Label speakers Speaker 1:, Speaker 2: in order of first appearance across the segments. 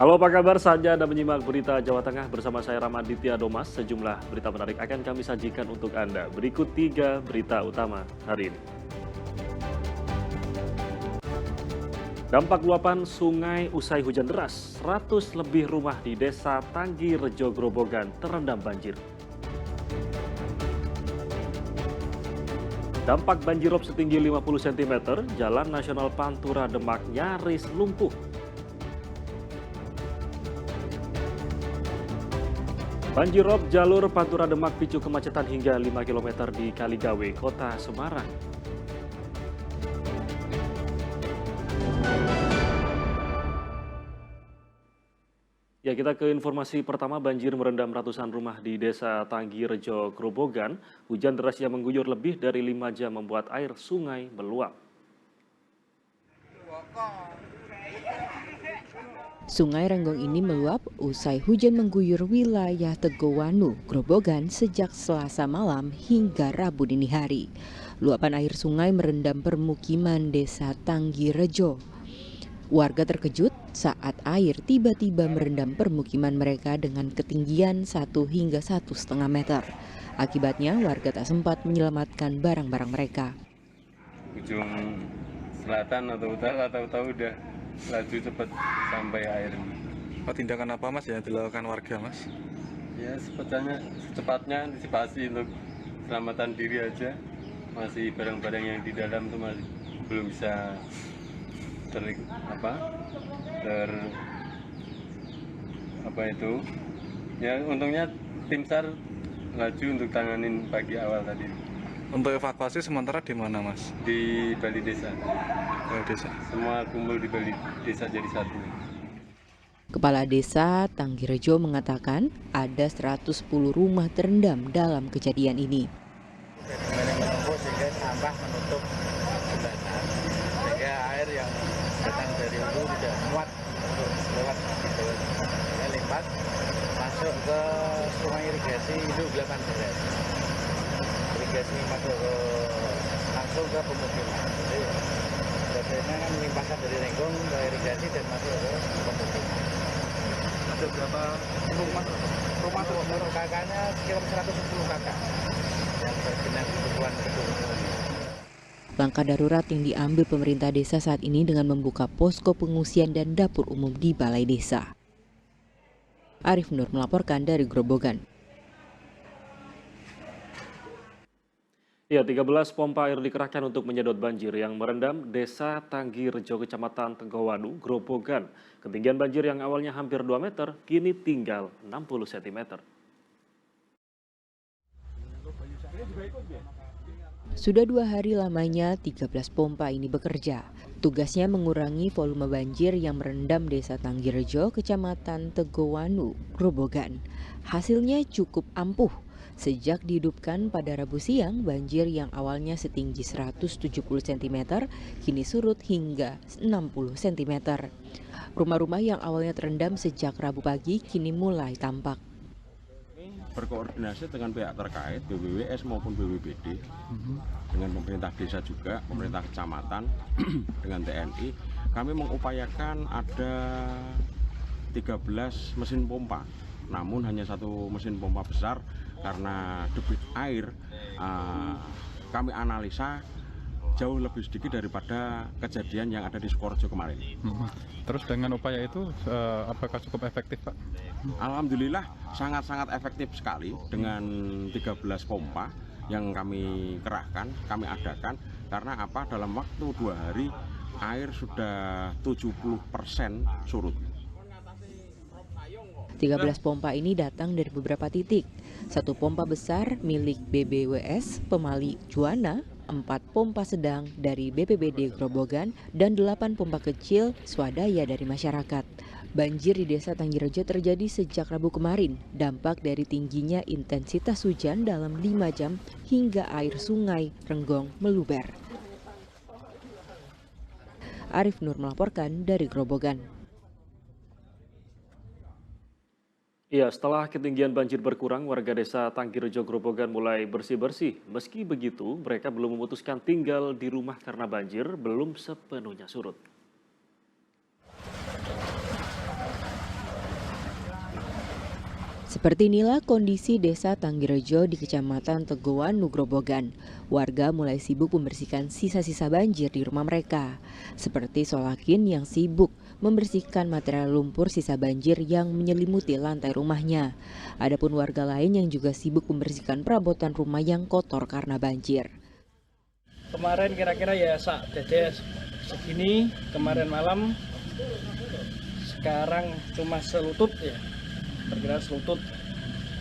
Speaker 1: Halo, apa kabar? Saatnya Anda menyimak berita Jawa Tengah bersama saya Ramaditya Domas. Sejumlah berita menarik akan kami sajikan untuk Anda. Berikut 3 berita utama hari ini. Dampak luapan sungai usai hujan deras, 100 lebih rumah di desa Tanggi Rejo Grobogan terendam banjir. Dampak banjirop setinggi 50 cm, Jalan Nasional Pantura Demak nyaris lumpuh. Banjirop jalur Pantura Demak picu kemacetan hingga 5 km di Kaligawe, Kota Semarang. Ya, kita ke informasi pertama. Banjir merendam ratusan rumah di desa Tanggi Rejo Grobogan. Hujan deras yang mengguyur lebih dari 5 jam membuat air sungai meluap.
Speaker 2: Sungai Renggong ini meluap usai hujan mengguyur wilayah Tegowanu, Grobogan sejak Selasa malam hingga Rabu dini hari. Luapan air sungai merendam permukiman desa Tanggi Rejo. Warga terkejut saat air tiba-tiba merendam permukiman mereka dengan ketinggian 1 hingga 1,5 meter. Akibatnya warga tak sempat menyelamatkan barang-barang mereka.
Speaker 3: Ujung selatan atau utara tahu-tahu udah laju cepat sampai air.
Speaker 4: Tindakan apa mas yang dilakukan warga mas?
Speaker 3: Ya secepatnya antisipasi untuk keselamatan diri aja. Masih barang-barang yang di dalam tuh masih belum bisa ya untungnya tim SAR laju untuk tanganin pagi awal tadi.
Speaker 4: Untuk evakuasi sementara di mana mas?
Speaker 3: Di Bali Desa.
Speaker 4: Bali Desa.
Speaker 3: Semua kumpul di Bali Desa jadi satu.
Speaker 2: Kepala Desa Tanggi Rejo mengatakan ada 110 rumah terendam dalam kejadian ini.
Speaker 5: Menumpuk sehingga sampah menutup jembatan, sehingga air yang datang dari hulu tidak muat untuk lewat lipat masuk ke sungai irigasi Induk 8 Beras. Irigasi masuk langsung ke pemukiman. Jadi biasanya kan limpasan dari Renggong ke irigasi dan masuk ke pemukiman.
Speaker 4: Ada berapa rumah?
Speaker 5: Untuk kakaknya sekitar 110 kakak yang terkena kebutuhan gedung.
Speaker 2: Langkah darurat yang diambil pemerintah desa saat ini dengan membuka posko pengungsian dan dapur umum di Balai Desa. Arif Nur melaporkan dari Grobogan.
Speaker 1: Ya, 13 pompa air dikerahkan untuk menyedot banjir yang merendam desa Tanggi Rejo, Kecamatan Tegowanu, Grobogan. Ketinggian banjir yang awalnya hampir 2 meter, kini tinggal 60 cm.
Speaker 2: Sudah 2 hari lamanya 13 pompa ini bekerja. Tugasnya mengurangi volume banjir yang merendam desa Tanggi Rejo, Kecamatan Tegowanu, Grobogan. Hasilnya cukup ampuh. Sejak dihidupkan pada Rabu siang, banjir yang awalnya setinggi 170 cm kini surut hingga 60 cm. Rumah-rumah yang awalnya terendam sejak Rabu pagi kini mulai tampak.
Speaker 6: Berkoordinasi dengan pihak terkait, BWWS maupun BWBD, dengan pemerintah desa juga, pemerintah kecamatan, dengan TNI, kami mengupayakan ada 13 mesin pompa. Namun hanya 1 mesin pompa besar karena debit air kami analisa jauh lebih sedikit daripada kejadian yang ada di Sukorejo kemarin.
Speaker 4: Terus dengan upaya itu apakah cukup efektif Pak?
Speaker 6: Alhamdulillah sangat-sangat efektif sekali dengan 13 pompa yang kami kerahkan, kami adakan, karena apa, dalam waktu 2 hari air sudah 70% surut.
Speaker 2: 13 pompa ini datang dari beberapa titik. 1 pompa besar milik BBWS Pemali Juwana, 4 pompa sedang dari BPBD Grobogan, dan 8 pompa kecil swadaya dari masyarakat. Banjir di desa Tanggi Rejo terjadi sejak Rabu kemarin, dampak dari tingginya intensitas hujan dalam 5 jam hingga air sungai Renggong meluber. Arif Nur melaporkan dari Grobogan.
Speaker 1: Ya, setelah ketinggian banjir berkurang, warga desa Tanggi Rejo Grobogan mulai bersih-bersih. Meski begitu, mereka belum memutuskan tinggal di rumah karena banjir belum sepenuhnya surut.
Speaker 2: Seperti inilah kondisi desa Tanggirejo di Kecamatan Tegowanu, Grobogan. Warga mulai sibuk membersihkan sisa-sisa banjir di rumah mereka. Seperti Solakin yang sibuk membersihkan material lumpur sisa banjir yang menyelimuti lantai rumahnya. Adapun warga lain yang juga sibuk membersihkan perabotan rumah yang kotor karena banjir.
Speaker 7: Kemarin kira-kira ya dede segini, kemarin malam, sekarang cuma selutut ya. Perkiraan selutut.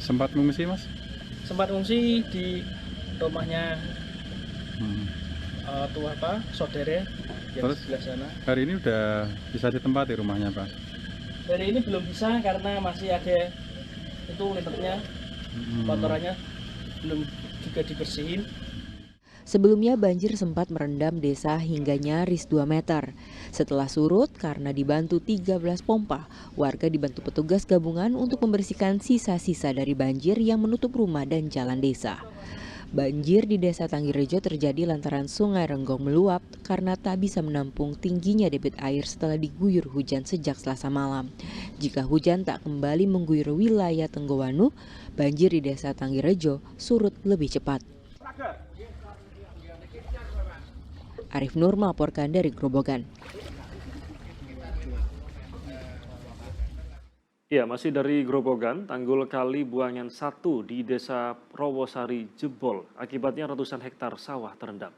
Speaker 4: Sempat mengungsi, Mas?
Speaker 7: Sempat mengungsi di rumahnya saudara yang
Speaker 4: Terus
Speaker 7: sebelah sana.
Speaker 4: hari ini udah bisa ditempati rumahnya, Pak?
Speaker 7: Hari ini belum bisa karena masih ada itu limbahnya, kotorannya belum juga dibersihin.
Speaker 2: Sebelumnya banjir sempat merendam desa hingga nyaris 2 meter. Setelah surut karena dibantu 13 pompa, warga dibantu petugas gabungan untuk membersihkan sisa-sisa dari banjir yang menutup rumah dan jalan desa. Banjir di desa Tanggirejo terjadi lantaran Sungai Renggong meluap karena tak bisa menampung tingginya debit air setelah diguyur hujan sejak Selasa malam. Jika hujan tak kembali mengguyur wilayah Tegowanu, banjir di desa Tanggirejo surut lebih cepat. Arif Nur melaporkan dari Grobogan.
Speaker 1: Ya, masih dari Grobogan, tanggul kali Buangan 1 di Desa Rawosari jebol. Akibatnya ratusan hektar sawah terendam.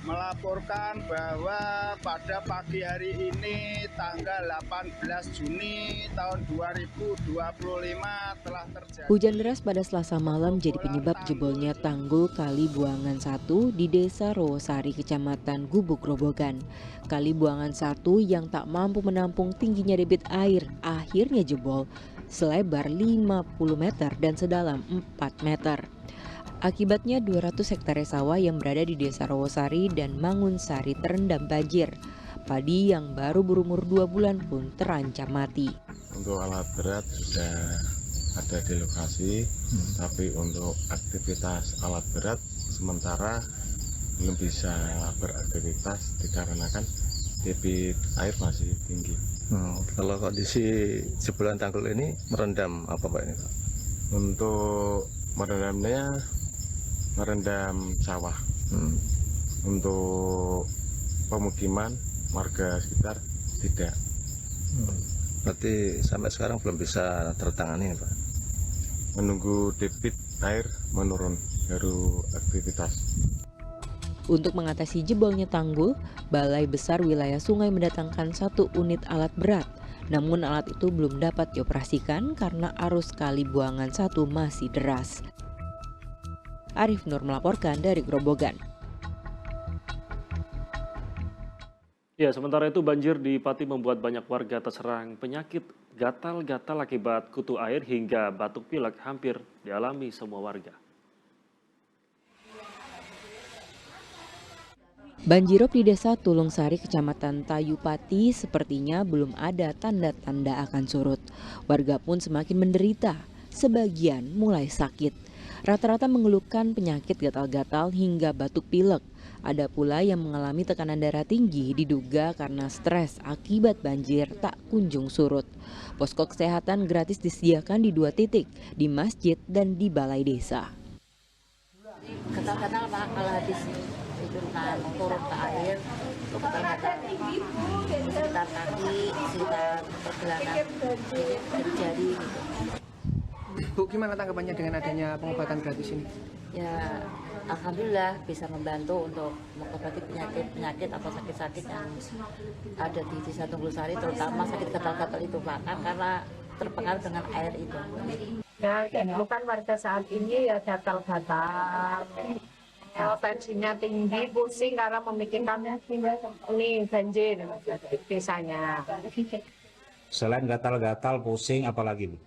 Speaker 8: Melaporkan bahwa pada pagi hari ini tanggal 18 Juni tahun 2025 telah terjadi.
Speaker 2: Hujan deras pada Selasa malam jadi penyebab jebolnya tanggul Kali Buangan 1 di Desa Rawosari, Kecamatan Gubuk, Grobogan. Kali Buangan 1 yang tak mampu menampung tingginya debit air akhirnya jebol selebar 50 meter dan sedalam 4 meter. Akibatnya 200 hektar sawah yang berada di Desa Rawosari dan Mangunsari terendam banjir. Padi yang baru berumur 2 bulan pun terancam mati.
Speaker 9: Untuk alat berat sudah ada di lokasi, tapi untuk aktivitas alat berat sementara belum bisa beraktivitas dikarenakan debit air masih tinggi.
Speaker 5: Kalau kondisi jebolan tanggul ini merendam apa Pak ini Pak?
Speaker 9: Untuk merendam sawah. Untuk pemukiman warga sekitar tidak.
Speaker 5: Berarti sampai sekarang belum bisa tertangani Pak?
Speaker 9: Menunggu debit air menurun baru aktivitas.
Speaker 2: Untuk mengatasi jebolnya tanggul, Balai Besar Wilayah Sungai mendatangkan 1 unit alat berat. Namun alat itu belum dapat dioperasikan karena arus Kali Buangan 1 masih deras. Arif Nur melaporkan dari Grobogan.
Speaker 1: Ya, sementara itu banjir di Pati membuat banyak warga terserang penyakit gatal-gatal akibat kutu air hingga batuk pilek hampir dialami semua warga.
Speaker 2: Banjirop di Desa Tulungsari, Kecamatan Tayupati sepertinya belum ada tanda-tanda akan surut. Warga pun semakin menderita, sebagian mulai sakit. Rata-rata mengeluhkan penyakit gatal-gatal hingga batuk pilek. Ada pula yang mengalami tekanan darah tinggi diduga karena stres akibat banjir tak kunjung surut. Posko kesehatan gratis disediakan di 2 titik, di masjid dan di balai desa.
Speaker 10: Gatal-gatal Pak, kalau habis itu turun ke air, itu gatal-gatal sekitar kaki, sekitar pergelangan, jari gitu.
Speaker 11: Bu, gimana tanggapannya dengan adanya pengobatan gratis ini?
Speaker 10: Ya, alhamdulillah bisa membantu untuk mengobati penyakit atau sakit-sakit yang ada di Desa Tunggalsari, terutama sakit gatal-gatal itu Pak, karena terpengaruh dengan air itu.
Speaker 12: Ya, bukan warga saat ini ya gatal-gatal. Tensinya tinggi, pusing karena memikirkan ini banjir desanya.
Speaker 13: Selain gatal-gatal, pusing, apalagi Bu?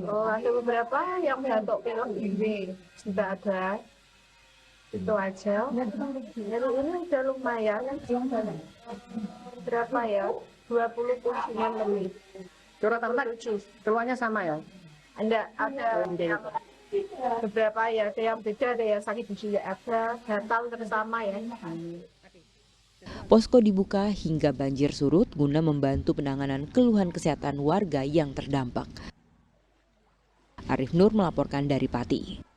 Speaker 12: Oh, ada beberapa yang batuk pilek ini sudah ada. Itu aja. Jadi ini udah lumayan. Berapa ya? 20 kursinya lebih.
Speaker 11: Rata-rata keluarnya sama ya?
Speaker 12: Enggak, ada yang beberapa ya, ada yang beda, ada yang sakit gigi ada, gatal bersama ya.
Speaker 2: Posko dibuka hingga banjir surut guna membantu penanganan keluhan kesehatan warga yang terdampak. Arif Nur melaporkan dari Pati.